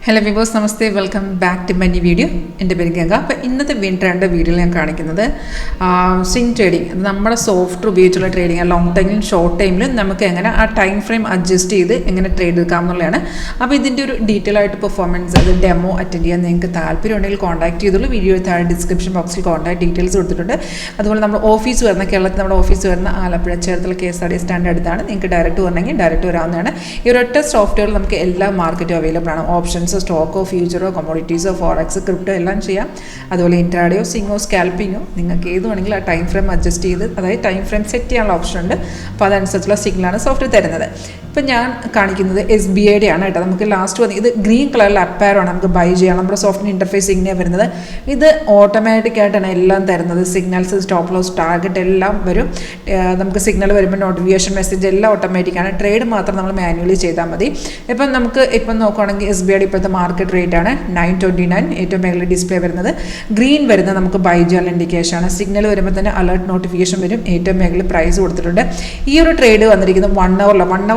Hello വിവോസ്, namaste, welcome back to my video. എൻ്റെ പേര് ഗംഗ. അപ്പോൾ ഇന്നത്തെ വീണ്ടും വീഡിയോയിൽ ഞാൻ കാണിക്കുന്നത് സ്വിംഗ് ട്രേഡിംഗ്. നമ്മുടെ സോഫ്റ്റ് ഉപയോഗിച്ചുള്ള ട്രേഡിംഗ്, ലോങ് ടൈമിലും ഷോർട്ട് ടൈമിലും നമുക്ക് എങ്ങനെ ആ ടൈം ഫ്രെയിം അഡ്ജസ്റ്റ് ചെയ്ത് എങ്ങനെ ട്രേഡ് എടുക്കാം എന്നുള്ളതാണ്. അപ്പോൾ ഇതിൻ്റെ ഒരു ഡീറ്റെയിൽ ആയിട്ട് പെർഫോമൻസ്, അത് ഡെമോ അറ്റൻഡ് ചെയ്യാൻ നിങ്ങൾക്ക് താല്പര്യം ഉണ്ടെങ്കിൽ കോൺടാക്ട് ചെയ്തോളൂ. വീഡിയോ താഴെ ഡിസ്ക്രിപ്ഷൻ ബോക്സിൽ കോൺടാക്ട് ഡീറ്റെയിൽസ് കൊടുത്തിട്ടുണ്ട്. അതുപോലെ നമ്മുടെ ഓഫീസ് വരുന്ന കേരളത്തിൽ നമ്മുടെ ഓഫീസ് വരുന്ന ആലപ്പുഴ ചേർത്തല KSRTC സ്റ്റാൻഡ് അടുത്താണ്. നിങ്ങൾക്ക് ഡയറക്റ്റ് വരണമെങ്കിൽ ഡയറക്റ്റ് വരാവുന്നതാണ്. ഈ ഒരൊറ്റ സോഫ്റ്റ്വെയർ നമുക്ക് എല്ലാ മാർക്കറ്റും അവൈലബിൾ ആണ്. ഓപ്ഷൻസ്, സ്റ്റോക്കോ, ഫ്യൂച്ചറോ, കമോഡിറ്റീസോ, ഫോറക്സ്, ക്രിപ്റ്റോ എല്ലാം ചെയ്യാം. അതുപോലെ ഇൻട്രാഡേയോ, സ്വിങ്ങോ, സ്കാൽപ്പിങ്ങോ നിങ്ങൾക്ക് ഏത് വേണമെങ്കിലും ആ ടൈം ഫ്രെയിം അഡ്ജസ്റ്റ് ചെയ്ത്, അതായത് ടൈം ഫ്രെയിം സെറ്റ് ചെയ്യാനുള്ള ഓപ്ഷൻ ഉണ്ട്. അപ്പോൾ അതനുസരിച്ചുള്ള സിഗ്നലാണ് സോഫ്റ്റ്വെയർ തരുന്നത്. ഇപ്പം ഞാൻ കാണിക്കുന്നത് SBIയുടെ ആണ് കേട്ടോ. നമുക്ക് ലാസ്റ്റ് വന്ന് ഇത് ഗ്രീൻ കളറിൽ അപ്പാരമാണ്, നമുക്ക് ബൈ ചെയ്യാം. നമ്മുടെ സോഫ്റ്റ്വെയർ ഇൻ്റർഫേസ് ഇങ്ങനെയാണ് വരുന്നത്. ഇത് ഓട്ടോമാറ്റിക്കായിട്ടാണ് എല്ലാം തരുന്നത്. സിഗ്നൽസ്, സ്റ്റോപ്പ് ലോസ്, ടാർഗറ്റ് എല്ലാം വരും. നമുക്ക് സിഗ്നൽ വരുമ്പോൾ നോട്ടിഫിക്കേഷൻ മെസ്സേജ് എല്ലാം ഓട്ടോമാറ്റിക്കാണ്. ട്രേഡ് മാത്രം നമ്മൾ മാനുവലി ചെയ്താൽ മതി. ഇപ്പം നമുക്ക് നോക്കുകയാണെങ്കിൽ SBIയുടെ ഇപ്പോഴത്തെ മാർക്കറ്റ് റേറ്റ് ആണ് 929. ഏറ്റവും മേളിൽ ഡിസ്പ്ലേ വരുന്നത് ഗ്രീൻ വരുന്നത് നമുക്ക് ബൈ ചെയ്യാനുള്ള ഇൻഡിക്കേഷൻ ആണ്. സിഗ്നൽ വരുമ്പോൾ തന്നെ അലേർട്ട് നോട്ടിഫിക്കേഷൻ വരും. ഏറ്റവും മേളിൽ പ്രൈസ് കൊടുത്തിട്ടുണ്ട്. ഈ ഒരു ട്രേഡ് വന്നിരിക്കുന്നത് 1 അവർ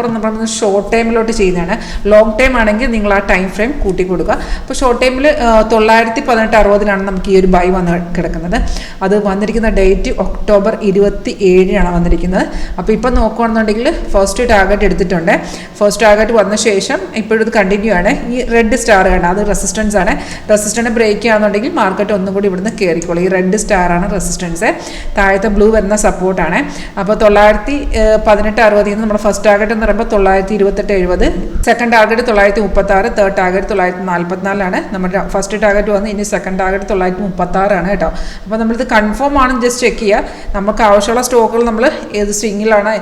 എന്ന് പറയുന്നത് ഷോർട്ട് ടൈമിലോട്ട് ചെയ്യുന്നതാണ്. ലോങ് ടൈം ആണെങ്കിൽ നിങ്ങൾ ആ ടൈം ഫ്രെയിം കൂട്ടി കൊടുക്കുക. അപ്പോൾ ഷോർട്ട് ടൈമിൽ 918.60 നമുക്ക് ഈ ഒരു ബൈ വന്ന് കിടക്കുന്നത്. അത് വന്നിരിക്കുന്ന ഡേറ്റ് ഒക്ടോബർ 27 വന്നിരിക്കുന്നത്. അപ്പോൾ ഇപ്പം നോക്കുകയാണെന്നുണ്ടെങ്കിൽ ഫസ്റ്റ് ടാർഗറ്റ് എടുത്തിട്ടുണ്ട്. ഫസ്റ്റ് ടാർഗറ്റ് വന്ന ശേഷം ഇപ്പോഴും ഇത് കണ്ടിന്യൂ ആണ്. ഈ റെഡ് സ്റ്റാർ ആണ്, അത് റെസിസ്റ്റൻസ് ആണ്. റെസിസ്റ്റൻസ് ബ്രേക്ക് ചെയ്യുകയാണെന്നുണ്ടെങ്കിൽ മാർക്കറ്റ് ഒന്നും കൂടി ഇവിടുന്ന് കയറിക്കോളും. ഈ റെഡ് സ്റ്റാർ ആണ് റെസിസ്റ്റൻസ്. താഴത്തെ ബ്ലൂ വരുന്ന സപ്പോർട്ടാണ്. അപ്പോൾ 918.60 നമ്മുടെ ഫസ്റ്റ് ടാർഗറ്റ് എന്ന് പറയുമ്പോൾ 928.70, സെക്കൻഡ് ടാർഗറ്റ് 936, തേർഡ് ടാർഗറ്റ് 944 നമ്മുടെ ഫസ്റ്റ് ടാർഗറ്റ് വന്ന്. ഇനി സെക്കൻഡ് ടാർഗറ്റ് 936 കേട്ടോ. അപ്പോൾ നമ്മളിത് കൺഫേം ആണ് ജസ്റ്റ് ചെക്ക് ചെയ്യുക. നമുക്ക് ആവശ്യമുള്ള സ്റ്റോക്കുകൾ നമ്മൾ ഏത് സ്വിങ്ങിലാണ്,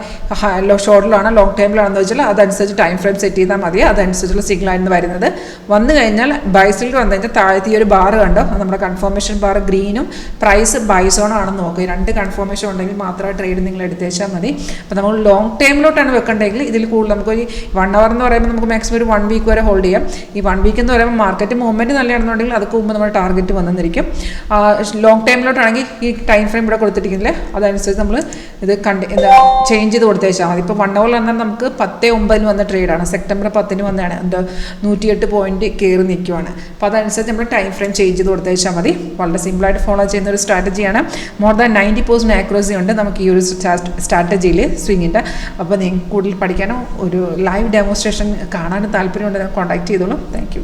ഷോർട്ടിലാണ്, ലോങ് ടൈമിലാണെന്ന് വെച്ചാൽ അതനുസരിച്ച് ടൈം ഫ്രെയിം സെറ്റ് ചെയ്താൽ മതി. അതനുസരിച്ചുള്ള സിഗ്നലായിരുന്നു വരുന്നത്. വന്നു കഴിഞ്ഞാൽ ബൈസിൽ വന്നു കഴിഞ്ഞാൽ താഴത്തെ ഈ ഒരു ബാർ കണ്ടോ, നമ്മുടെ കൺഫർമേഷൻ ബാർ ഗ്രീനും പ്രൈസ് ബൈസോൺ ആണെന്ന് നോക്കുക. 2 കൺഫർമേഷൻ ഉണ്ടെങ്കിൽ മാത്രമേ ട്രേഡ് നിങ്ങൾ എടുത്തേച്ചാൽ മതി. അപ്പോൾ നമ്മൾ ലോങ് ടൈമിലോട്ടാണ് വെക്കേണ്ടതെങ്കിൽ ഇതിൽ കൂടുതൽ നമുക്ക് 1 അവർ എന്ന് പറയുമ്പോൾ നമുക്ക് മാക്സിമം ഒരു 1 വീക്ക് വരെ ഹോൾഡ് ചെയ്യാം. ഈ 1 വീക്ക് എന്ന് പറയുമ്പോൾ മാർക്കറ്റ് മൂവ്മെൻറ്റ് നല്ലതാണെന്നുണ്ടെങ്കിൽ അതൊക്കെ മുമ്പ് നമ്മുടെ ടാർഗറ്റ് വന്നിരിക്കും. ലോങ് ടൈമിലോട്ടാണെങ്കിൽ ഈ ടൈം ഫ്രെയിം ഇവിടെ കൊടുത്തിരിക്കുന്നില്ലേ, അതനുസരിച്ച് നമ്മൾ ഇത് ചേഞ്ച് ചെയ്ത് കൊടുത്തേച്ചാൽ മതി. ഇപ്പോൾ 1 അവർ എന്നാൽ നമുക്ക് 10/9 വന്ന ട്രേഡാണ്. സെപ്റ്റംബർ 10 വന്നതാണ്. 108 പോയിന്റ് കയറി നിൽക്കുവാണ്. അപ്പോൾ അതനുസരിച്ച് നമ്മൾ ടൈം ഫ്രെയിം ചേഞ്ച് ചെയ്ത് കൊടുത്തേച്ചാൽ മതി. വളരെ സിമ്പിളായിട്ട് ഫോളോ ചെയ്യുന്ന ഒരു സ്ട്രാറ്റജിയാണ്. മോർ ദാൻ 90% ആക്യുറസി ഉണ്ട് നമുക്ക് ഈ ഒരു സ്ട്രാറ്റജിയിൽ സ്വിങ്ങിൻ്റെ. അപ്പോൾ നിങ്ങൾക്ക് കൂടുതൽ പഠിക്കാനോ ഒരു ലൈവ് ഡെമോൺസ്ട്രേഷൻ കാണാനും താല്പര്യമുണ്ടെങ്കിൽ കോൺടാക്ട് ചെയ്തോളൂ. Thank you.